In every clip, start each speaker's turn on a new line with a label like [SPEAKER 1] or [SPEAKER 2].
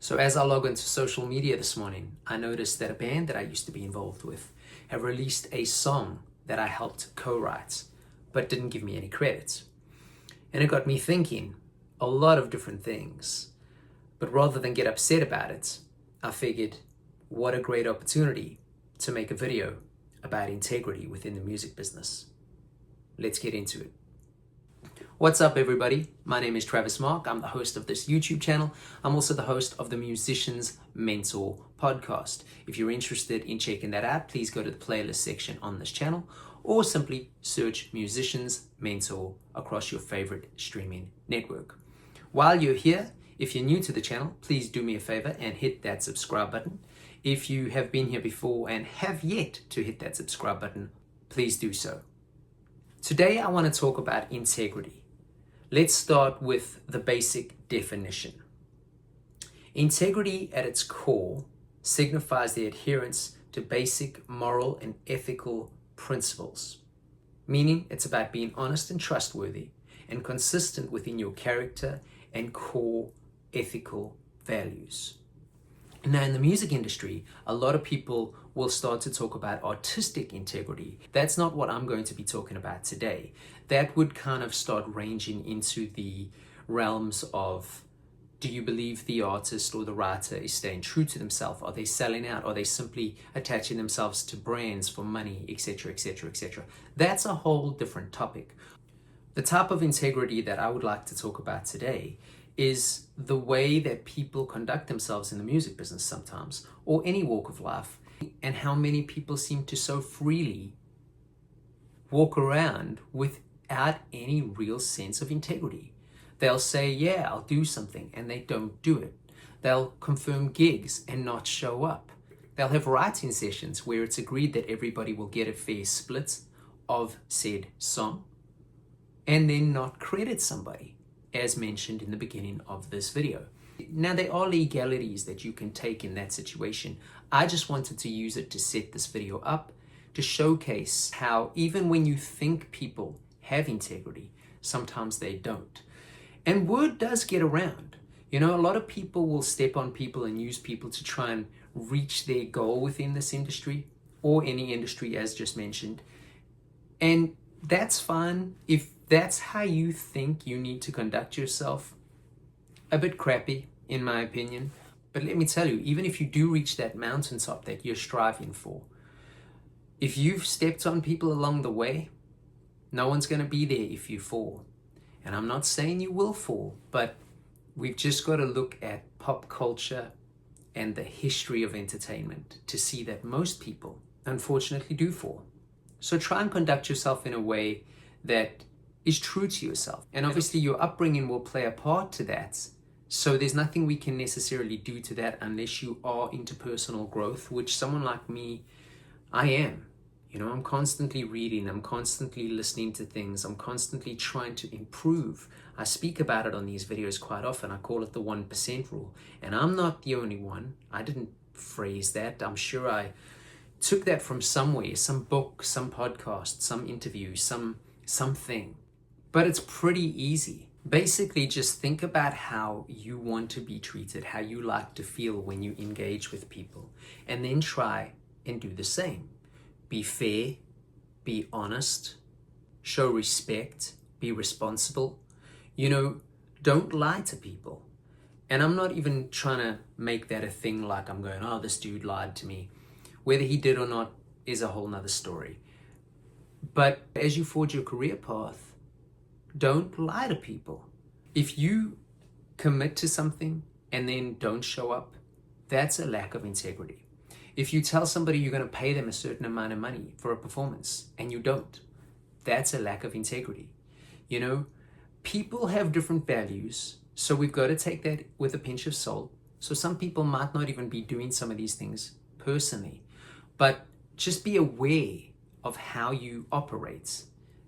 [SPEAKER 1] So as I log into social media this morning, I noticed that a band that I used to be involved with have released a song that I helped co-write, but didn't give me any credit. And it got me thinking a lot of different things. But rather than get upset about it, I figured, what a great opportunity to make a video about integrity within the music business. Let's get into it. What's up, everybody? My name is Travis Mark. I'm the host of this YouTube channel. I'm also the host of the Musician's Mentor podcast. If you're interested in checking that out, please go to the playlist section on this channel or simply search Musician's Mentor across your favorite streaming network. While you're here, if you're new to the channel, please do me a favor and hit that subscribe button. If you have been here before and have yet to hit that subscribe button, please do so. Today, I want to talk about integrity. Let's start with the basic definition. Integrity at its core signifies the adherence to basic moral and ethical principles, meaning it's about being honest and trustworthy and consistent within your character and core ethical values. Now, in the music industry, a lot of people will start to talk about artistic integrity. That's not what I'm going to be talking about today. That would kind of start ranging into the realms of, do you believe the artist or the writer is staying true to themselves? Are they selling out? Are they simply attaching themselves to brands for money, etc., etc., etc.? That's a whole different topic. The type of integrity that I would like to talk about today is the way that people conduct themselves in the music business sometimes, or any walk of life, and how many people seem to so freely walk around without any real sense of integrity. They'll say, yeah, I'll do something, and they don't do it. They'll confirm gigs and not show up. They'll have writing sessions where it's agreed that everybody will get a fair split of said song, and then not credit somebody, as mentioned in the beginning of this video. Now, there are legalities that you can take in that situation. I just wanted to use it to set this video up to showcase how even when you think people have integrity, sometimes they don't. And word does get around. You know, a lot of people will step on people and use people to try and reach their goal within this industry or any industry, as just mentioned. And that's fine if that's how you think you need to conduct yourself. A bit crappy, in my opinion. But let me tell you, even if you do reach that mountaintop that you're striving for, if you've stepped on people along the way, no one's going to be there if you fall. And I'm not saying you will fall, but we've just got to look at pop culture and the history of entertainment to see that most people, unfortunately, do fall. So try and conduct yourself in a way that is true to yourself. And obviously your upbringing will play a part to that. So there's nothing we can necessarily do to that unless you are into personal growth, which someone like me, I am. You know, I'm constantly reading, I'm constantly listening to things, I'm constantly trying to improve. I speak about it on these videos quite often. I call it the 1% rule. And I'm not the only one. I didn't phrase that. I'm sure I took that from somewhere, some book, some podcast, some interview, something. But it's pretty easy. Basically, just think about how you want to be treated, how you like to feel when you engage with people, and then try and do the same. Be fair, be honest, show respect, be responsible. You know, don't lie to people. And I'm not even trying to make that a thing like I'm going, oh, this dude lied to me. Whether he did or not is a whole nother story. But as you forge your career path, don't lie to people. If you commit to something and then don't show up, that's a lack of integrity. If you tell somebody you're going to pay them a certain amount of money for a performance and you don't, that's a lack of integrity. You know, people have different values, so we've got to take that with a pinch of salt. So some people might not even be doing some of these things personally, but just be aware of how you operate.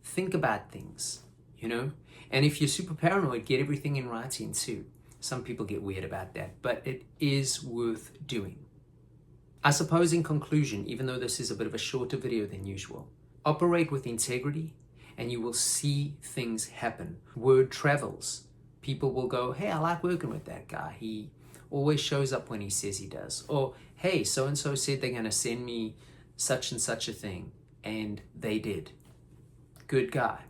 [SPEAKER 1] Think about things. You know, and if you're super paranoid, get everything in writing too. Some people get weird about that, but it is worth doing. I suppose in conclusion, even though this is a bit of a shorter video than usual, operate with integrity and you will see things happen. Word travels. People will go, hey, I like working with that guy. He always shows up when he says he does. Or, hey, so-and-so said they're going to send me such and such a thing, and they did. Good guy.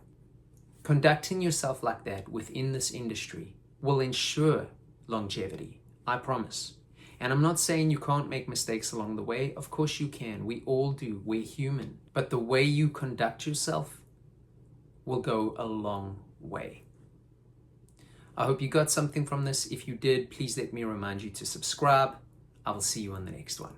[SPEAKER 1] Conducting yourself like that within this industry will ensure longevity, I promise. And I'm not saying you can't make mistakes along the way. Of course you can. We all do. We're human. But the way you conduct yourself will go a long way. I hope you got something from this. If you did, please let me remind you to subscribe. I will see you on the next one.